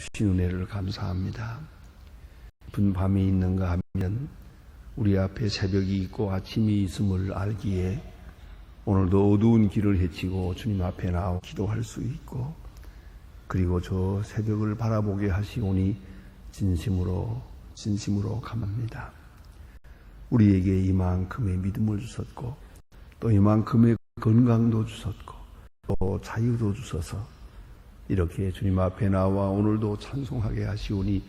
주신 은혜를 감사합니다. 깊은 밤이 있는가 하면 우리 앞에 새벽이 있고 아침이 있음을 알기에 오늘도 어두운 길을 헤치고 주님 앞에 나와 기도할 수 있고, 그리고 저 새벽을 바라보게 하시오니 진심으로 감사합니다. 우리에게 이만큼의 믿음을 주셨고 또 이만큼의 건강도 주셨고 또 자유도 주셔서 이렇게 주님 앞에 나와 오늘도 찬송하게 하시오니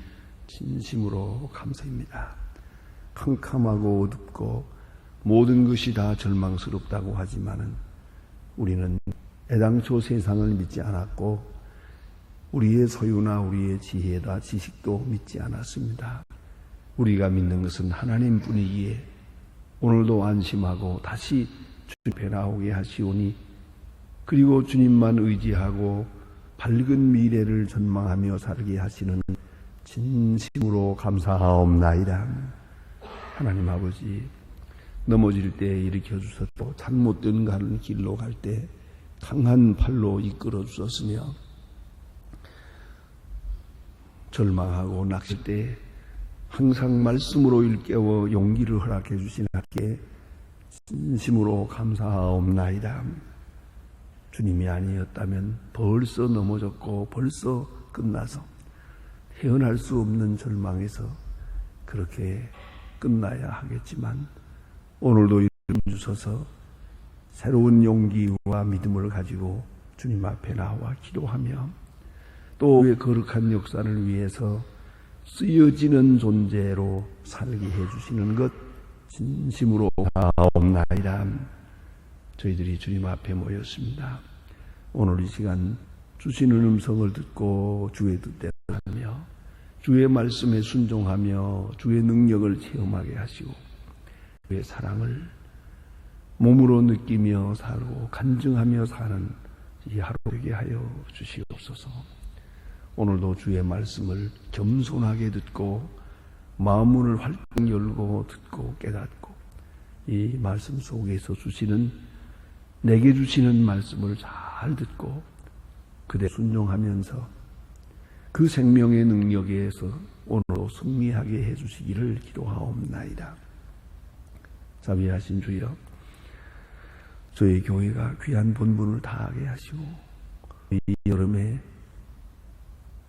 진심으로 감사합니다. 캄캄하고 어둡고 모든 것이 다 절망스럽다고 하지만은 우리는 애당초 세상을 믿지 않았고 우리의 소유나 우리의 지혜나 지식도 믿지 않았습니다. 우리가 믿는 것은 하나님뿐이기에 오늘도 안심하고 다시 주님 앞에 나오게 하시오니, 그리고 주님만 의지하고 밝은 미래를 전망하며 살게 하시는 진심으로 감사하옵나이다. 하나님 아버지, 넘어질 때 일으켜 주셨고 잘못된 가는 길로 갈 때 강한 팔로 이끌어 주셨으며, 절망하고 낙실 때 항상 말씀으로 일깨워 용기를 허락해 주신 하나님께 진심으로 감사하옵나이다. 주님이 아니었다면 벌써 넘어졌고 벌써 끝나서 헤어날 수 없는 절망에서 그렇게 끝나야 하겠지만, 오늘도 이름 주셔서 새로운 용기와 믿음을 가지고 주님 앞에 나와 기도하며 또 그의 거룩한 역사를 위해서 쓰여지는 존재로 살게 해주시는 것 진심으로 감사하옵나이다. 저희들이 주님 앞에 모였습니다. 오늘 이 시간 주시는 음성을 듣고 주의 뜻대로 하며 주의 말씀에 순종하며 주의 능력을 체험하게 하시고 주의 사랑을 몸으로 느끼며 살고 간증하며 사는 이 하루 되게 하여 주시옵소서. 오늘도 주의 말씀을 겸손하게 듣고 마음문을 활짝 열고 듣고 깨닫고 이 말씀 속에서 주시는, 내게 주시는 말씀을 잘 듣고 그대 순종하면서 그 생명의 능력에서 오늘도 승리하게 해주시기를 기도하옵나이다. 자비하신 주여, 저희 교회가 귀한 본분을 다하게 하시고 이 여름에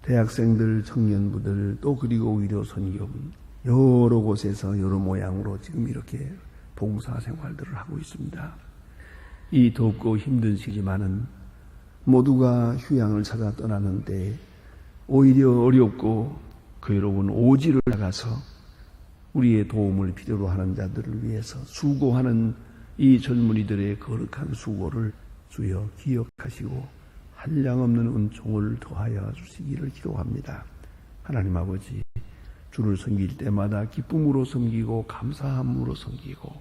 대학생들, 청년부들 또 그리고 의료 선교분 여러 곳에서 여러 모양으로 지금 이렇게 봉사생활들을 하고 있습니다. 이 덥고 힘든 시기만은 모두가 휴양을 찾아 떠나는데 오히려 어렵고 괴로운 오지를 나가서 우리의 도움을 필요로 하는 자들을 위해서 수고하는 이 젊은이들의 거룩한 수고를 주여 기억하시고 한량없는 은총을 더하여 주시기를 기도합니다. 하나님 아버지, 주를 섬길 때마다 기쁨으로 섬기고 감사함으로 섬기고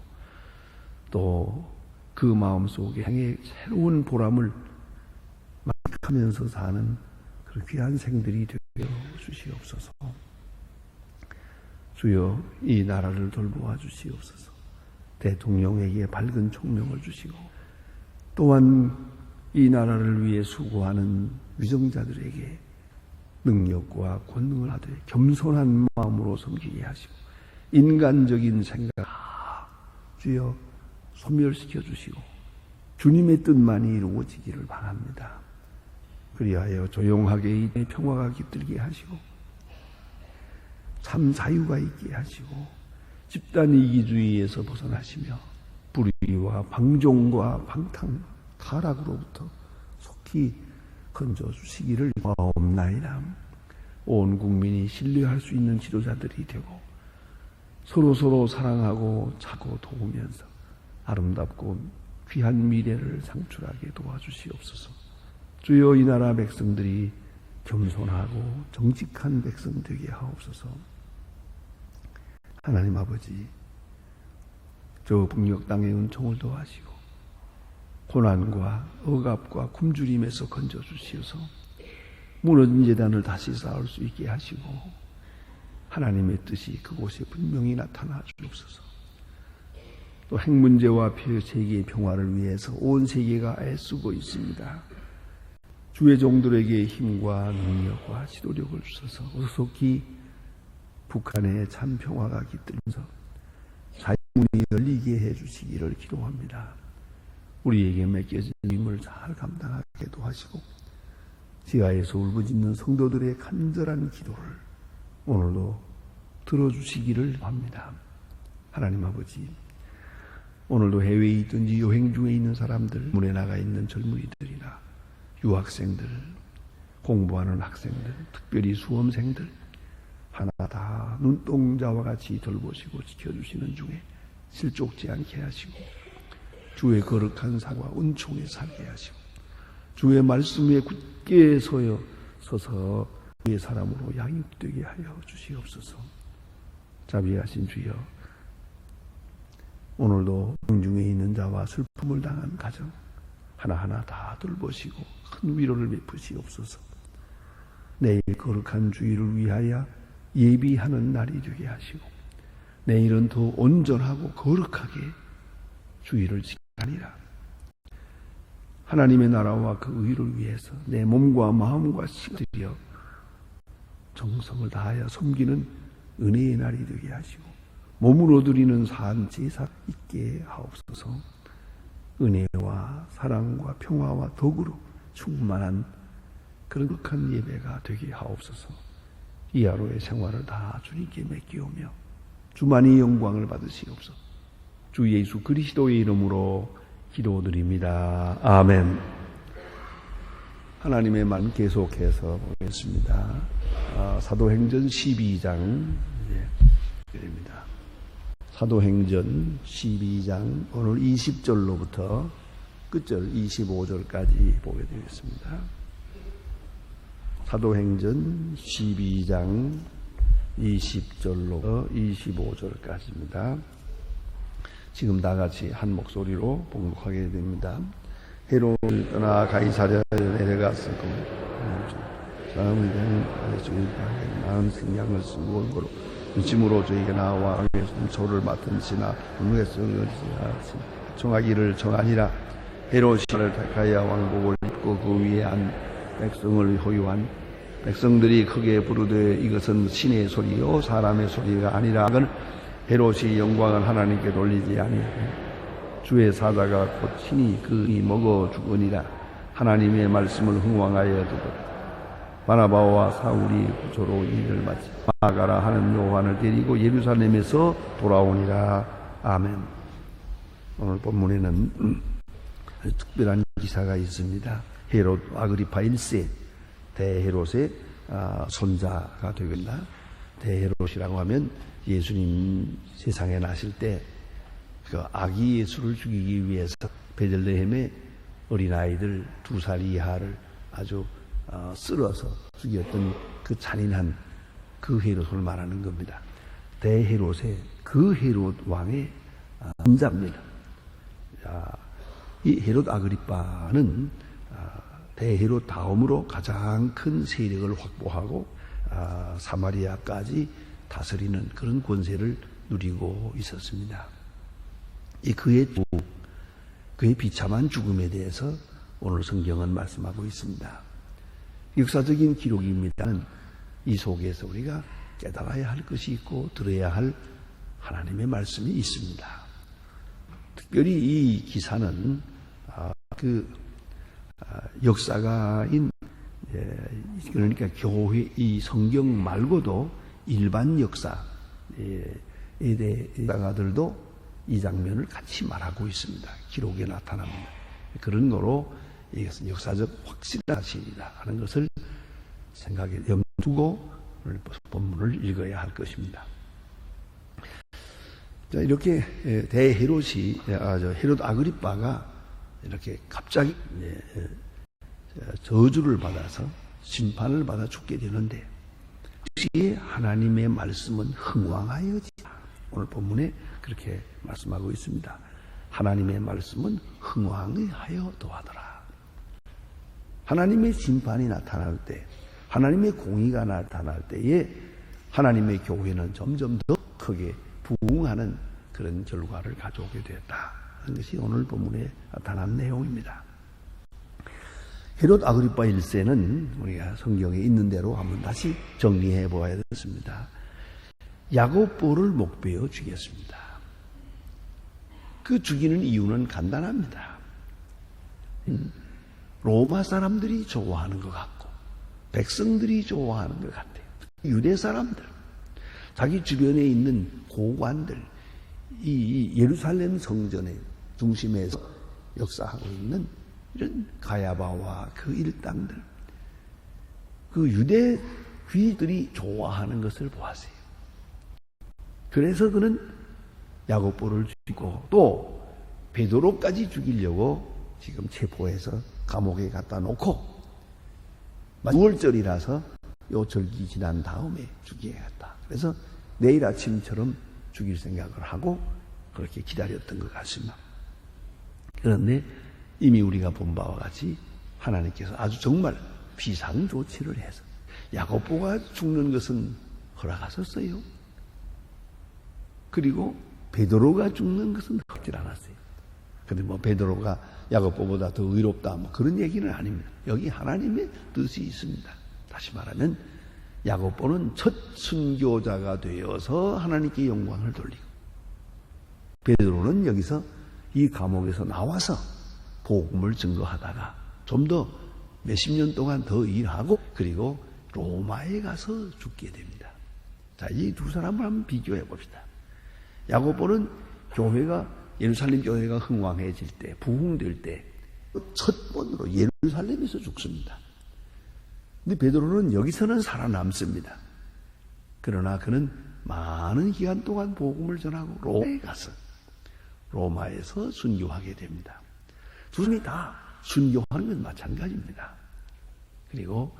또 그 마음속에 향해 새로운 보람을 만끽하면서 사는 그런 귀한 생들이 되어 주시옵소서. 주여, 이 나라를 돌보아 주시옵소서. 대통령에게 밝은 총명을 주시고 또한 이 나라를 위해 수고하는 위정자들에게 능력과 권능을 하되 겸손한 마음으로 섬기게 하시고 인간적인 생각 주여 소멸시켜 주시고 주님의 뜻만이 이루어지기를 바랍니다. 그리하여 조용하게 이 평화가 깃들게 하시고 참 자유가 있게 하시고 집단 이기주의에서 벗어나시며 불의와 방종과 방탕 타락으로부터 속히 건져주시기를 바옵나이다. 온 국민이 신뢰할 수 있는 지도자들이 되고 서로 사랑하고 자고 도우면서 아름답고 귀한 미래를 창출하게 도와주시옵소서. 주여, 이 나라 백성들이 겸손하고 정직한 백성 되게 하옵소서. 하나님 아버지, 저 북녘 땅의 은총을 도와시고 고난과 억압과 굶주림에서 건져주시어서 무너진 재단을 다시 쌓을 수 있게 하시고 하나님의 뜻이 그곳에 분명히 나타나 주옵소서. 또 핵 문제와 세계의 평화를 위해서 온 세계가 애쓰고 있습니다. 주의 종들에게 힘과 능력과 지도력을 주셔서 속히 북한의 참 평화가 깃들면서 자유문이 열리게 해주시기를 기도합니다. 우리에게 맡겨진 임무를 잘 감당하게 도와주시고 지하에서 울부짖는 성도들의 간절한 기도를 오늘도 들어주시기를 합니다. 하나님 아버지, 오늘도 해외에 있든지 여행 중에 있는 사람들, 문에 나가 있는 젊은이들이나 유학생들, 공부하는 학생들, 특별히 수험생들 하나 다 눈동자와 같이 돌보시고 지켜주시는 중에 실족지 않게 하시고 주의 거룩한 사과 은총에 살게 하시고 주의 말씀에 굳게 서서 주의 사람으로 양육되게 하여 주시옵소서. 자비하신 주여, 오늘도 중에 있는 자와 슬픔을 당한 가정 하나하나 다 돌보시고 큰 위로를 베푸시옵소서. 내일 거룩한 주일을 위하여 예비하는 날이 되게 하시고 내일은 더 온전하고 거룩하게 주일을 지키니라. 하나님의 나라와 그 의를 위해서 내 몸과 마음과 힘들여 정성을 다하여 섬기는 은혜의 날이 되게 하시고 몸으로 드리는 산 제사 있게 하옵소서. 은혜와 사랑과 평화와 덕으로 충만한 그런 극한 예배가 되게 하옵소서. 이 하루의 생활을 다 주님께 맡기오며 주만이 영광을 받으시옵소서. 주 예수 그리스도의 이름으로 기도드립니다. 아멘. 하나님의 말 계속해서 보겠습니다. 사도행전 12장 드립니다. 사도행전 12장 오늘 20절로부터 끝절 25절까지 보게 되겠습니다. 사도행전 12장 20절로 25절까지입니다. 지금 다 같이 한 목소리로 봉독하게 됩니다. 헤롯을 떠나 가이사랴에 내려갔을 겁니다. 사람을 대한 주님께 많은 생양을 쓰고 온 거로 짐으로 저에게 나와 소를 맡은 지나 분노했으니 청하기를 정하니라. 헤롯이 택하여 왕복을 입고 그 위에 한 백성을 호유한 백성들이 크게 부르되 이것은 신의 소리요 사람의 소리가 아니라 그건 헤롯이 영광을 하나님께 돌리지 아니하니 주의 사자가 곧 친히 그이 먹어 죽으니라. 하나님의 말씀을 흥왕하여 두고 바나바와 사울이 구조로 일을 마치 나아가라 하는 요한을 데리고 예루살렘에서 돌아오니라. 아멘. 오늘 본문에는 특별한 기사가 있습니다. 헤롯 아그리파 1세 대헤롯의 손자가 되겠나. 대헤롯이라고 하면 예수님 세상에 나실 때 그 아기 예수를 죽이기 위해서 베들레헴의 어린아이들 2살 이하를 아주 쓸어서 죽였던 그 잔인한 그 헤롯을 말하는 겁니다. 대헤롯의 그 헤롯 왕의 손자입니다. 이 헤롯 아그리파는 대헤롯 다음으로 가장 큰 세력을 확보하고 사마리아까지 다스리는 그런 권세를 누리고 있었습니다. 그의 비참한 죽음에 대해서 오늘 성경은 말씀하고 있습니다. 역사적인 기록입니다만 이 속에서 우리가 깨달아야 할 것이 있고 들어야 할 하나님의 말씀이 있습니다. 특별히 이 기사는 역사가인 그러니까 교회 이 성경 말고도 일반 역사에 대해 역사가들도 이 장면을 같이 말하고 있습니다. 기록에 나타납니다. 그런 거로 이것은 역사적 확실한 사실이다 하는 것을 생각에 염두고 본문을 읽어야 할 것입니다. 자, 이렇게 대헤롯이 헤롯 아그리파가 이렇게 갑자기 저주를 받아서 심판을 받아 죽게 되는데 역시 하나님의 말씀은 흥왕하여지라. 오늘 본문에 그렇게 말씀하고 있습니다. 하나님의 말씀은 흥왕하여 도하더라. 하나님의 심판이 나타날 때, 하나님의 공의가 나타날 때에 하나님의 교회는 점점 더 크게 부흥하는 그런 결과를 가져오게 되었다 하는 것이 오늘 본문에 나타난 내용입니다. 헤롯 아그리파 1세는 우리가 성경에 있는 대로 한번 다시 정리해 보아야 되겠습니다. 야고보를 목베어 죽였습니다. 그 죽이는 이유는 간단합니다. 로마 사람들이 좋아하는 것 같고 백성들이 좋아하는 것 같아요. 유대 사람들, 자기 주변에 있는 고관들, 이 예루살렘 성전의 중심에서 역사하고 있는 이런 가야바와 그 일당들, 그 유대 귀들이 좋아하는 것을 보았어요. 그래서 그는 야고보를 죽이고 또 베드로까지 죽이려고 지금 체포해서 감옥에 갖다 놓고 6월절이라서 요 절기 지난 다음에 죽여야겠다. 그래서 내일 아침처럼 죽일 생각을 하고 그렇게 기다렸던 것 같습니다. 그런데 이미 우리가 본 바와 같이 하나님께서 아주 정말 비상조치를 해서 야고보가 죽는 것은 허락하셨어요. 그리고 베드로가 죽는 것은 허락하지 않았어요. 근데 뭐 베드로가 야고보보다 더 의롭다 뭐 그런 얘기는 아닙니다. 여기 하나님의 뜻이 있습니다. 다시 말하면 야고보는 첫 순교자가 되어서 하나님께 영광을 돌리고 베드로는 여기서 이 감옥에서 나와서 복음을 증거하다가 좀 더 몇십 년 동안 더 일하고 그리고 로마에 가서 죽게 됩니다. 자, 이 두 사람을 한번 비교해 봅시다. 야고보는 교회가 예루살렘 교회가 흥왕해질 때, 부흥될 때 첫 번으로 예루살렘에서 죽습니다. 근데 베드로는 여기서는 살아남습니다. 그러나 그는 많은 기간 동안 복음을 전하고 로마에 가서 로마에서 순교하게 됩니다. 두 사람이 다 순교하는 건 마찬가지입니다. 그리고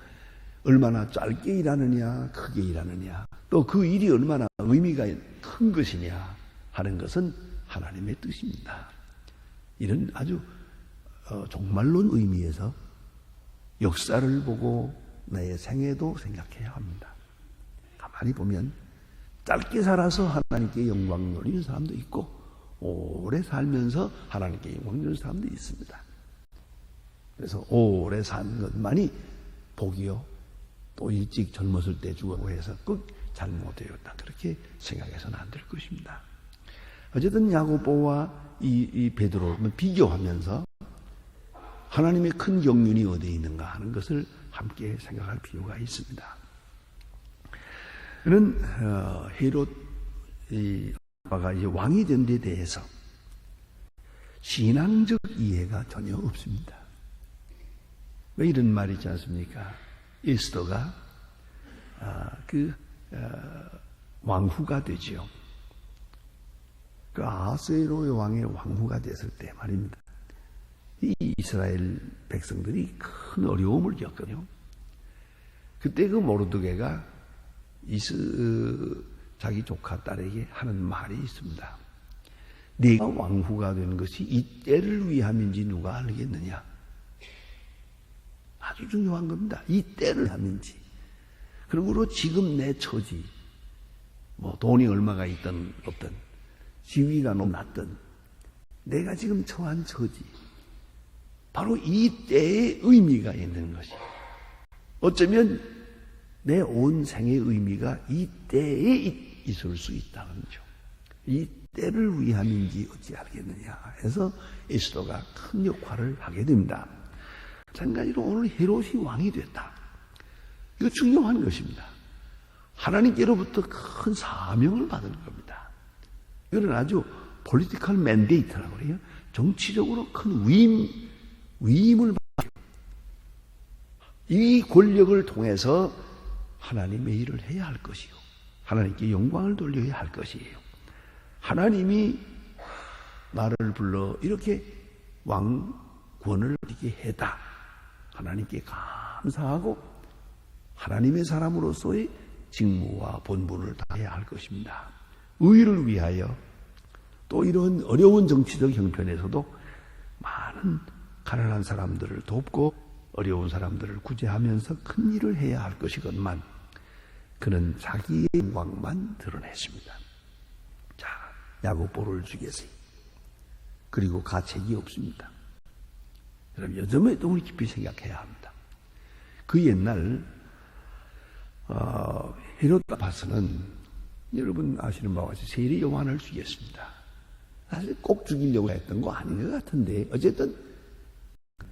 얼마나 짧게 일하느냐, 크게 일하느냐, 또 그 일이 얼마나 의미가 큰 것이냐 하는 것은 하나님의 뜻입니다. 이런 아주 종말론 의미에서 역사를 보고 내 생애도 생각해야 합니다. 가만히 보면 짧게 살아서 하나님께 영광 돌리는 사람도 있고 오래 살면서 하나님께 영광 돌리는 사람도 있습니다. 그래서 오래 산 것만이 복이요, 또 일찍 젊었을 때 죽었고 해서 꼭 잘못되었다 그렇게 생각해서는 안 될 것입니다. 어쨌든 야고보와 이 베드로를 비교하면서 하나님의 큰 경륜이 어디에 있는가 하는 것을 함께 생각할 필요가 있습니다. 그는 헤롯 아빠가 이제 왕이 된 데 대해서 신앙적 이해가 전혀 없습니다. 왜 이런 말이 있지 않습니까? 에스더가 왕후가 되지요. 그 아하스웨로 왕의 왕후가 됐을 때 말입니다. 이 이스라엘 백성들이 큰 어려움을 겪거든요. 그때 그 모르드게가 자기 조카 딸에게 하는 말이 있습니다. 네가 왕후가 되는 것이 이 때를 위함인지 누가 알겠느냐? 아주 중요한 겁니다. 이 때를 위함인지. 그러므로 지금 내 처지, 뭐 돈이 얼마가 있든 없든, 지위가 높든, 내가 지금 처한 처지, 바로 이 때에 의미가 있는 것이. 어쩌면 내 온 생의 의미가 이 때에 있을 수 있다는 거죠. 이 때를 위함인지 어찌 알겠느냐 해서 에스더가 큰 역할을 하게 됩니다. 마찬가지로 오늘 헤롯이 왕이 됐다. 이거 중요한 것입니다. 하나님께로부터 큰 사명을 받은 겁니다. 이거는 아주 political mandate라고 그래요. 정치적으로 큰 위임을 받아요. 이 권력을 통해서 하나님의 일을 해야 할 것이요, 하나님께 영광을 돌려야 할 것이에요. 하나님이 나를 불러 이렇게 왕권을 이렇게 해다. 하나님께 감사하고 하나님의 사람으로서의 직무와 본분을 다해야 할 것입니다. 의를 위하여 또 이런 어려운 정치적 형편에서도 많은 가난한 사람들을 돕고 어려운 사람들을 구제하면서 큰 일을 해야 할 것이건만 그는 자기의 영광만 드러냈습니다. 자, 야고보를 죽였어요. 그리고 가책이 없습니다. 여러분, 요즘에도 우리 깊이 생각해야 합니다. 그 옛날 헤롯 아파스는 여러분 아시는 바와 같이 세리 요한을 죽였습니다. 사실 꼭 죽이려고 했던 거 아닌 것 같은데 어쨌든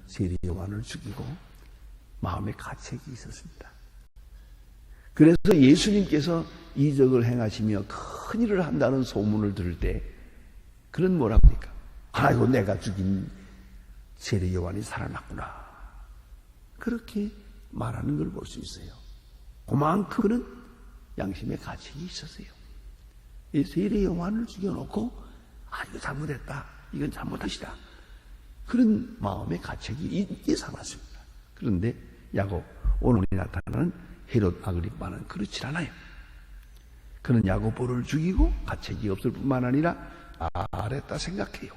세리 요한을 죽이고 마음에 가책이 있었습니다. 그래서 예수님께서 이적을 행하시며 큰 일을 한다는 소문을 들을 때 그는 뭐라고 합니까? 아이고, 내가 죽인 세리 요한이 살아났구나. 그렇게 말하는 걸 볼 수 있어요. 그만큼 그는 양심의 가책이 있었어요. 이 세리 요한을 죽여놓고 이거 잘못했다, 이건 잘못하시다, 그런 마음의 가책이 있게 살았습니다. 그런데 야곱, 오늘 나타나는 헤롯 아그리빠는 그렇지 않아요. 그는 야고보를 죽이고 가책이 없을 뿐만 아니라 알았다 생각해요.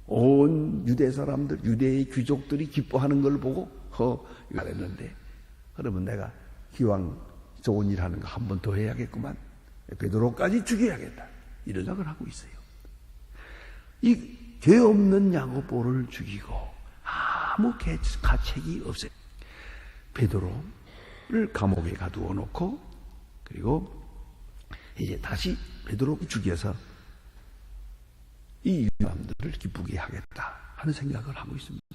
온 유대 사람들, 유대의 귀족들이 기뻐하는 걸 보고 이랬는데, 그러면 내가 기왕 좋은 일 하는 거 한 번 더 해야겠구만, 베드로까지 죽여야겠다, 이런 생각을 하고 있어요. 이 죄 없는 야고보를 죽이고 아무 가책이 없어요. 베드로를 감옥에 가두어 놓고, 그리고 이제 다시 베드로 죽여서 이 사람들을 기쁘게 하겠다 하는 생각을 하고 있습니다.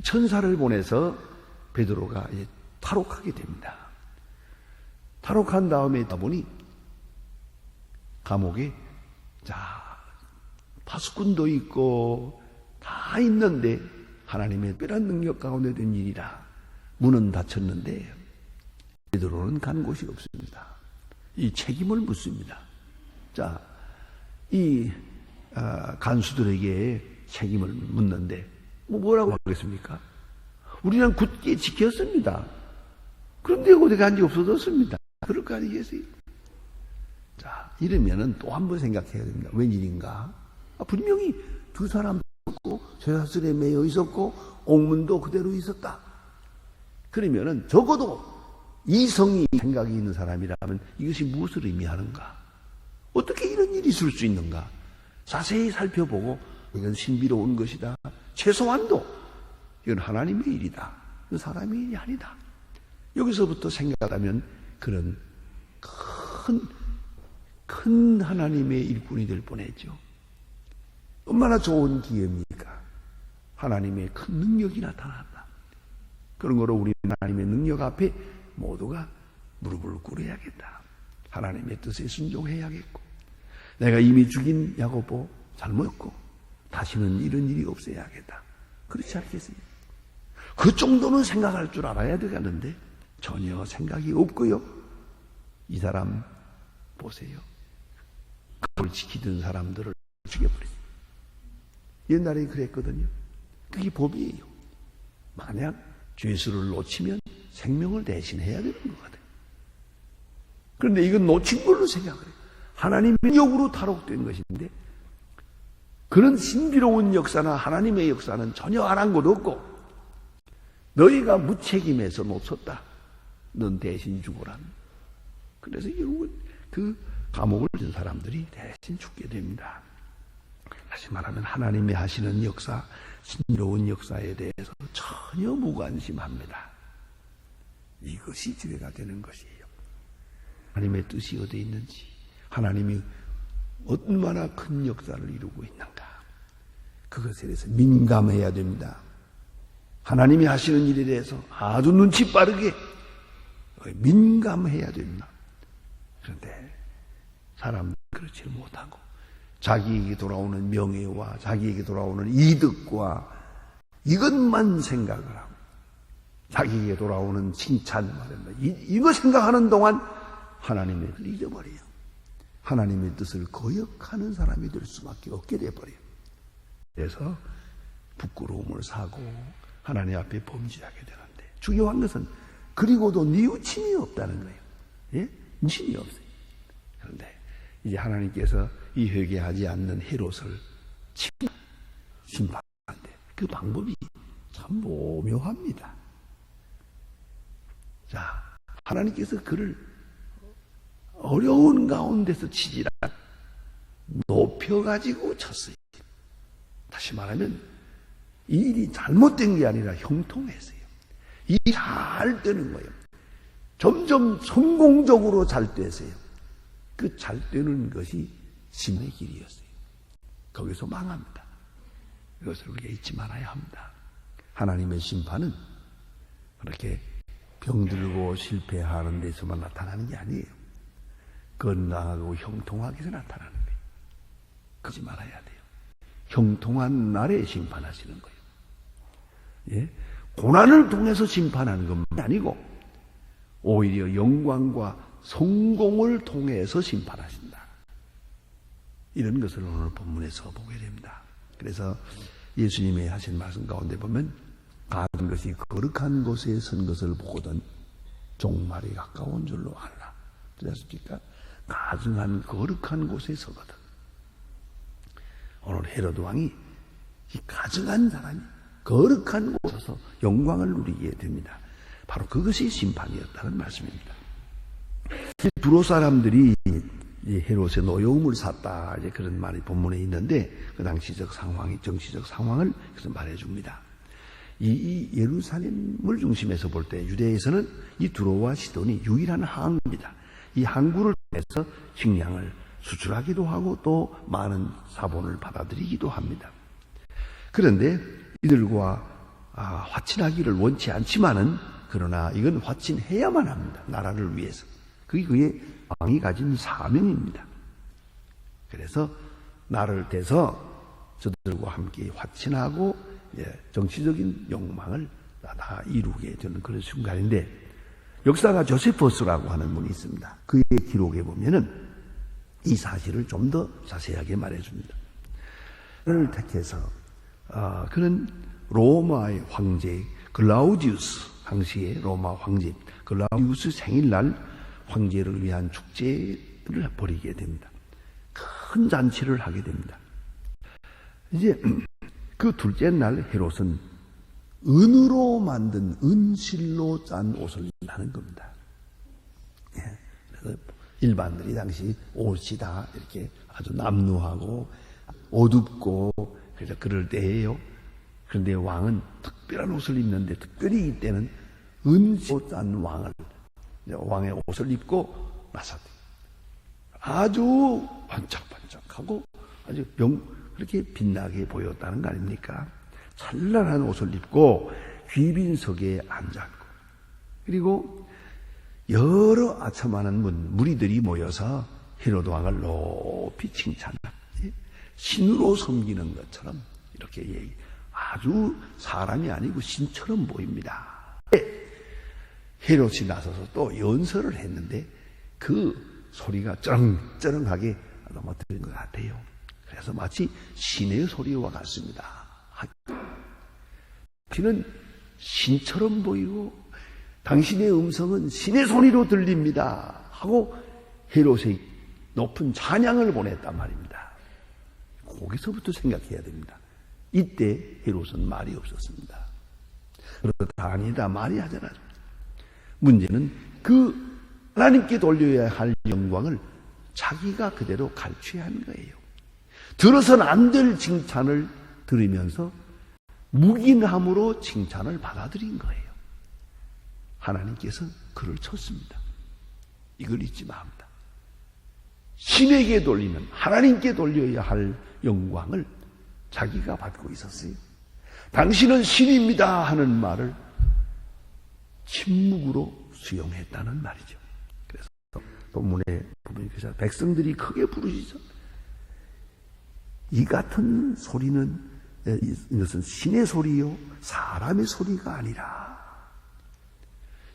천사를 보내서 베드로가 이제 탈옥하게 됩니다. 탈옥한 다음에 있다 보니 감옥에 파수꾼도 있고 다 있는데 하나님의 특별한 능력 가운데 된 일이라 문은 닫혔는데 베드로는 간 곳이 없습니다. 이 책임을 묻습니다. 이 간수들에게 책임을 묻는데 뭐라고 하겠습니까? 우리는 굳게 지켰습니다. 그런데 어디 간지 없어졌습니다. 그럴 거 아니겠어요? 이러면은 또 한 번 생각해야 됩니다. 웬일인가? 분명히 두 사람 있었고 쇠사슬에 매여 있었고 옥문도 그대로 있었다. 그러면은 적어도 이성이 생각이 있는 사람이라면 이것이 무엇을 의미하는가? 어떻게 이런 일이 있을 수 있는가? 자세히 살펴보고 이건 신비로운 것이다. 최소한도 이건 하나님의 일이다. 이건 사람의 일이 아니다. 여기서부터 생각하면 그런 큰 하나님의 일꾼이 될 뻔했죠. 얼마나 좋은 기회입니까? 하나님의 큰 능력이 나타났다. 그런 거로 우리 하나님의 능력 앞에 모두가 무릎을 꿇어야겠다. 하나님의 뜻에 순종해야겠고, 내가 이미 죽인 야고보 잘못했고 다시는 이런 일이 없어야겠다. 그렇지 않겠어요? 그 정도는 생각할 줄 알아야 되겠는데 전혀 생각이 없고요. 이 사람 보세요. 그걸 지키던 사람들을 죽여버렸어요. 옛날에 그랬거든요. 그게 법이에요. 만약 죄수를 놓치면 생명을 대신해야 되는 거거든요. 그런데 이건 놓친 걸로 생각을 해요. 하나님의 능력으로 탈옥된 것인데 그런 신비로운 역사나 하나님의 역사는 전혀 안 한 것도 없고, 너희가 무책임해서 놓쳤다. 넌 대신 죽어라. 그래서 결국은 그 감옥을 든 사람들이 대신 죽게 됩니다. 다시 말하면 하나님이 하시는 역사, 신비로운 역사에 대해서 전혀 무관심합니다. 이것이 죄가 되는 것이에요. 하나님의 뜻이 어디에 있는지, 하나님이 얼마나 큰 역사를 이루고 있는가, 그것에 대해서 민감해야 됩니다. 하나님이 하시는 일에 대해서 아주 눈치 빠르게 민감해야 됩니다. 그런데 사람은 그렇지 못하고 자기에게 돌아오는 명예와 자기에게 돌아오는 이득과 이것만 생각을 하고, 자기에게 돌아오는 칭찬, 이거 생각하는 동안 하나님의 뜻을 잊어버려요. 하나님의 뜻을 거역하는 사람이 될 수밖에 없게 돼버려요. 그래서 부끄러움을 사고 하나님 앞에 범죄하게 되는데, 중요한 것은 그리고도 뉘우침이 없다는 거예요. 예? 뉘우침이 없어요. 그런데 이제 하나님께서 이 회개하지 않는 헤롯을 심판하는데 그 방법이 참 오묘합니다. 하나님께서 그를 어려운 가운데서 치지라 높여가지고 쳤어요. 다시 말하면 이 일이 잘못된 게 아니라 형통했어요. 일이 잘 되는 거예요. 점점 성공적으로 잘 됐어요. 그 잘 되는 것이 신의 길이었어요. 거기서 망합니다. 이것을 우리가 잊지 말아야 합니다. 하나님의 심판은 그렇게 병들고 실패하는 데서만 나타나는 게 아니에요. 건강하고 형통하게 해서 나타나는 거예요. 그러지 말아야 돼요. 형통한 날에 심판하시는 거예요. 예? 고난을 통해서 심판하는 건 아니고 오히려 영광과 성공을 통해서 심판하신다. 이런 것을 오늘 본문에서 보게 됩니다. 그래서 예수님이 하신 말씀 가운데 보면 가는 것이 거룩한 곳에 선 것을 보거든 종말이 가까운 줄로 알라. 그렇습니까? 가증한 거룩한 곳에 서거든. 오늘 헤로드 왕이 이 가증한 사람이 거룩한 곳에서 영광을 누리게 됩니다. 바로 그것이 심판이었다는 말씀입니다. 두로 사람들이 헤롯의 노여움을 샀다, 이제 그런 말이 본문에 있는데 그 당시적 상황이 정치적 상황을 그래서 말해줍니다. 이 예루살렘을 중심에서 볼 때 유대에서는 이 두로와 시돈이 유일한 항구입니다. 이 항구를 통해서 식량을 수출하기도 하고 또 많은 사본을 받아들이기도 합니다. 그런데 이들과 화친하기를 원치 않지만은 그러나 이건 화친해야만 합니다. 나라를 위해서. 그게 그의 왕이 가진 사명입니다. 그래서 나를 대서 저들과 함께 화친하고 정치적인 욕망을 다 이루게 되는 그런 순간인데 역사가 조세퍼스라고 하는 분이 있습니다. 그의 기록에 보면은 이 사실을 좀 더 자세하게 말해줍니다. 그를 택해서 그는 로마의 황제 글라우디우스, 당시의 로마 황제 글라우디우스 생일날 황제를 위한 축제를 벌이게 됩니다. 큰 잔치를 하게 됩니다. 이제 그 둘째 날 헤롯은 은으로 만든 은실로 짠 옷을 입는 겁니다. 그래서 일반들이 당시 옷이 다 이렇게 아주 남루하고 어둡고 그래서 그럴 때예요. 그런데 왕은 특별한 옷을 입는데 특별히 이때는 은실로 짠 왕의 옷을 입고 나섰대요. 아주 반짝반짝하고 아주 그렇게 빛나게 보였다는 거 아닙니까? 찬란한 옷을 입고 귀빈석에 앉았고 그리고 여러 아첨하는 무리들이 모여서 헤로드 왕을 높이 칭찬하지 신으로 섬기는 것처럼 이렇게 아주 사람이 아니고 신처럼 보입니다. 헤롯이 나서서 또 연설을 했는데 그 소리가 쩌렁쩌렁하게 아마 들린 것 같아요. 그래서 마치 신의 소리와 같습니다. 당신은 신처럼 보이고 당신의 음성은 신의 소리로 들립니다 하고 헤롯의 높은 찬양을 보냈단 말입니다. 거기서부터 생각해야 됩니다. 이때 헤롯은 말이 없었습니다. 그렇다 아니다 말이 하잖아요. 문제는 그 하나님께 돌려야 할 영광을 자기가 그대로 갈취한 거예요. 들어서는 안 될 칭찬을 들으면서 묵인함으로 칭찬을 받아들인 거예요. 하나님께서 그를 쳤습니다. 이걸 잊지 맙니다. 신에게 돌리면 하나님께 돌려야 할 영광을 자기가 받고 있었어요. 당신은 신입니다 하는 말을 침묵으로 수용했다는 말이죠. 그래서 본문에 보면 백성들이 크게 부르시죠. 이 같은 소리는 이것은 신의 소리요 사람의 소리가 아니라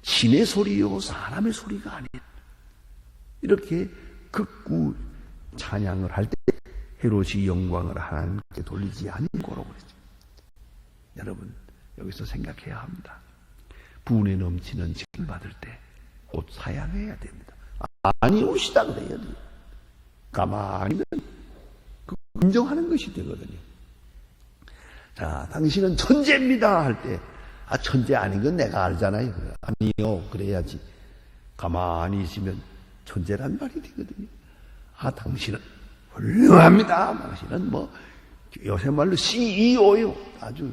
신의 소리요 사람의 소리가 아니라 이렇게 극구 찬양을 할 때 헤롯이 영광을 하나님께 돌리지 아니고로 그러죠. 여러분 여기서 생각해야 합니다. 분에 넘치는 칭을 받을 때 곧 사양해야 됩니다. 아니 오시다 그래야 돼요. 가만히는 인정하는 것이 되거든요. 자, 당신은 천재입니다 할 때 천재 아닌 건 내가 알잖아요. 아니요 그래야지. 가만히 있으면 천재란 말이 되거든요. 당신은 훌륭합니다. 당신은 요새 말로 CEO요. 아주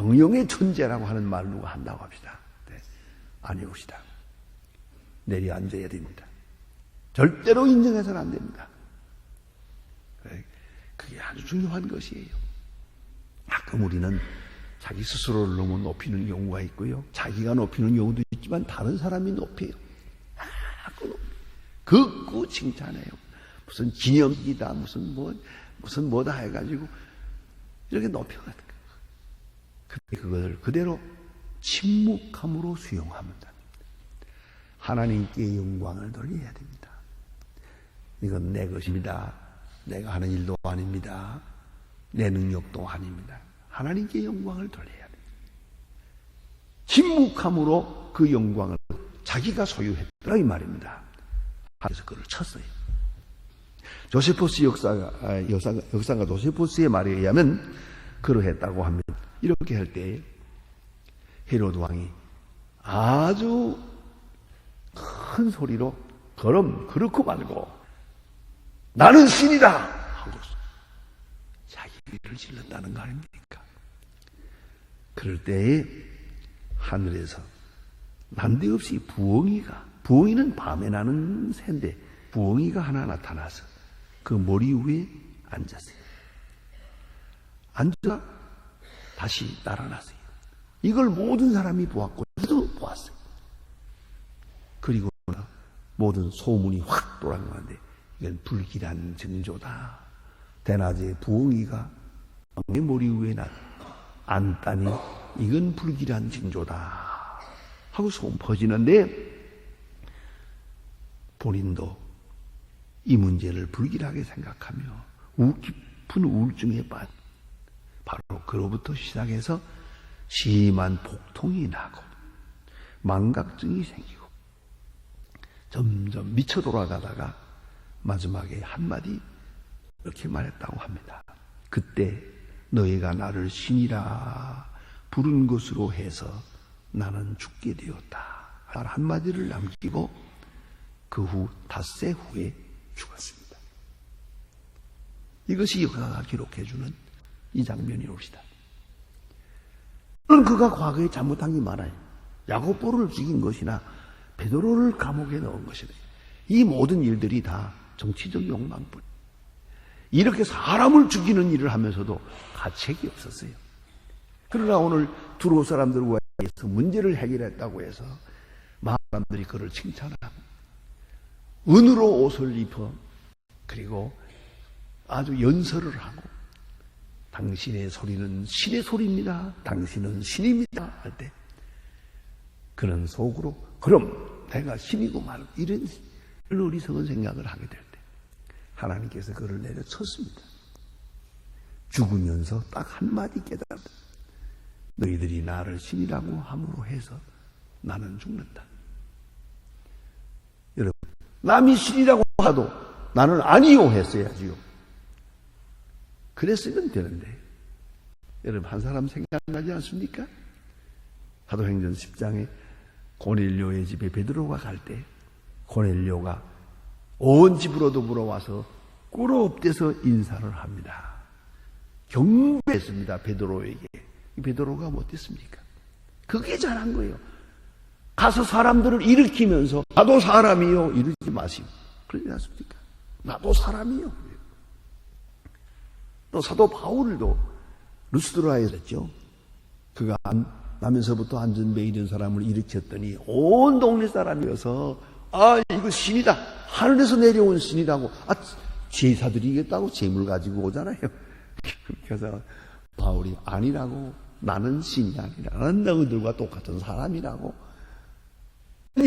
경영의 존재라고 하는 말을 누가 한다고 합시다. 네. 아니옵시다. 내려앉아야 됩니다. 절대로 인정해서는 안 됩니다. 그게 아주 중요한 것이에요. 가끔 우리는 자기 스스로를 너무 높이는 경우가 있고요. 자기가 높이는 경우도 있지만 다른 사람이 높여요. 극구 칭찬해요. 무슨 기념이다, 무슨 뭐다 해가지고 이렇게 높여가는 거예요. 그것을 그대로 침묵함으로 수용합니다. 하나님께 영광을 돌려야 됩니다. 이건 내 것입니다. 내가 하는 일도 아닙니다. 내 능력도 아닙니다. 하나님께 영광을 돌려야 됩니다. 침묵함으로 그 영광을 자기가 소유했더라 이 말입니다. 그래서 그를 쳤어요. 조세포스 역사가 조세포스의 말에 의하면 그러했다고 합니다. 이렇게 할 때 헤로드 왕이 아주 큰 소리로 그렇고 말고 나는 신이다 하고 자기 귀를 질렀다는 거 아닙니까? 그럴 때에 하늘에서 난데없이 부엉이는 밤에 나는 새인데 부엉이가 하나 나타나서 그 머리 위에 앉았어요. 앉아 다시 날아났어요. 이걸 모든 사람이 보았고 저도 보았어요. 그리고 모든 소문이 확 돌아가는데 이건 불길한 징조다. 대낮에 부엉이가 왕의 머리 위에 앉다니 이건 불길한 징조다 하고 소문 퍼지는데 본인도 이 문제를 불길하게 생각하며 깊은 우울증에 빠져 바로 그로부터 시작해서 심한 복통이 나고 망각증이 생기고 점점 미쳐 돌아가다가 마지막에 한마디 이렇게 말했다고 합니다. 그때 너희가 나를 신이라 부른 것으로 해서 나는 죽게 되었다. 말 한마디를 남기고 그 후 닷새 후에 죽었습니다. 이것이 역사가 기록해주는 이 장면이옵시다. 그가 과거에 잘못한 게 많아요. 야고보를 죽인 것이나 베드로를 감옥에 넣은 것이나 이 모든 일들이 다 정치적 욕망뿐. 이렇게 사람을 죽이는 일을 하면서도 가책이 없었어요. 그러나 오늘 두로 사람들과 해서 문제를 해결했다고 해서 많은 사람들이 그를 칭찬하고 은으로 옷을 입어 그리고 아주 연설을 하고 당신의 소리는 신의 소리입니다. 당신은 신입니다. 할 때 그는 속으로 그럼 내가 신이고 말고 이런 어리석은 생각을 하게 될 때 하나님께서 그를 내려쳤습니다. 죽으면서 딱 한마디 깨달았다. 너희들이 나를 신이라고 함으로 해서 나는 죽는다. 여러분 남이 신이라고 하도 나는 아니요 했어야지요. 그랬으면 되는데 여러분 한 사람 생각나지 않습니까? 사도행전 10장에 고넬료의 집에 베드로가 갈 때 고넬료가 온 집으로도 물어와서 꿇어 엎대서 인사를 합니다. 경배했습니다. 베드로에게. 베드로가 못했습니까? 그게 잘한 거예요. 가서 사람들을 일으키면서 나도 사람이요 이러지 마시고 그러지 않습니까? 나도 사람이요. 또 사도 바울도 루스드라에 했죠. 그가 나면서부터 안전베이 있는 사람을 일으켰더니 온 동네 사람이어서 이거 신이다. 하늘에서 내려온 신이라고. 제사드리겠다고 재물 가지고 오잖아요. 그래서 바울이 아니라고. 나는 신이 아니라 나는 너희들과 똑같은 사람이라고.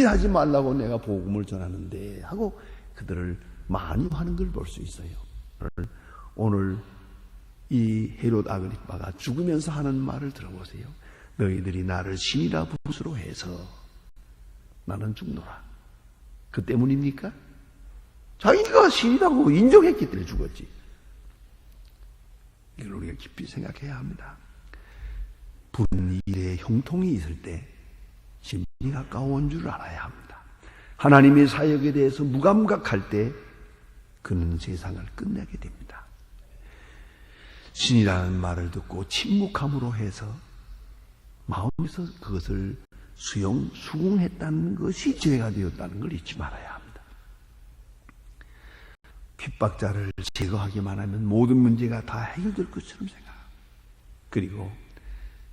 하지 말라고 내가 복음을 전하는데 하고 그들을 많이 하는 걸 볼 수 있어요. 오늘 이 헤롯 아그리빠가 죽으면서 하는 말을 들어보세요. 너희들이 나를 신이라 부르스로 해서 나는 죽노라. 그 때문입니까? 자기가 신이라고 인정했기 때문에 죽었지. 이걸 우리가 깊이 생각해야 합니다. 부른 일에 형통이 있을 때 심리 가까운 줄 알아야 합니다. 하나님의 사역에 대해서 무감각할 때 그는 세상을 끝내게 됩니다. 신이라는 말을 듣고 침묵함으로 해서 마음에서 그것을 수긍했다는 것이 죄가 되었다는 걸 잊지 말아야 합니다. 핍박자를 제거하기만 하면 모든 문제가 다 해결될 것처럼 생각합니다. 그리고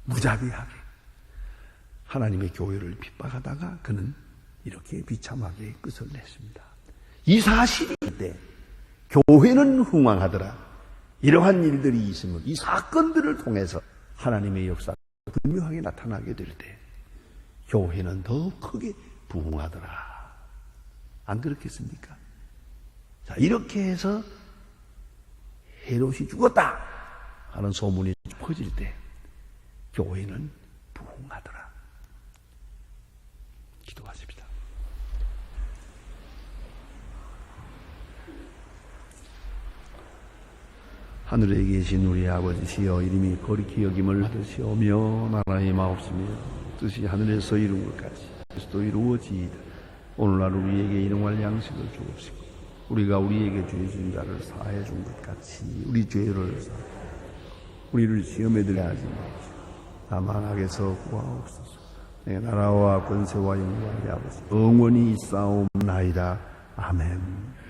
무자비하게 하나님의 교회를 핍박하다가 그는 이렇게 비참하게 끝을 냈습니다. 이 사실이 때 교회는 흥왕하더라. 이러한 일들이 있으면 이 사건들을 통해서 하나님의 역사가 분명하게 나타나게 될 때 교회는 더 크게 부흥하더라. 안 그렇겠습니까? 자, 이렇게 해서 헤롯이 죽었다 하는 소문이 퍼질 때 교회는 부흥하더라. 기도하십시다. 하늘에 계신 우리 아버지시여, 이름이 거룩히 여김을 받으시오며 나라의 마옵시며 뜻이 하늘에서 이룬 것 같이 그리스도 이루어지이다. 오늘날 우리에게 일용할 양식을 주옵시고 우리가 우리에게 죄 진 자를 사해 준 것 같이 우리 죄를 사하여 우리를 시험에 들게 하지 마옵시고 다만 악에서 구하옵소서. 내 나라와 권세와 영광이 아버지 영원히 있사옵나이다. 아멘.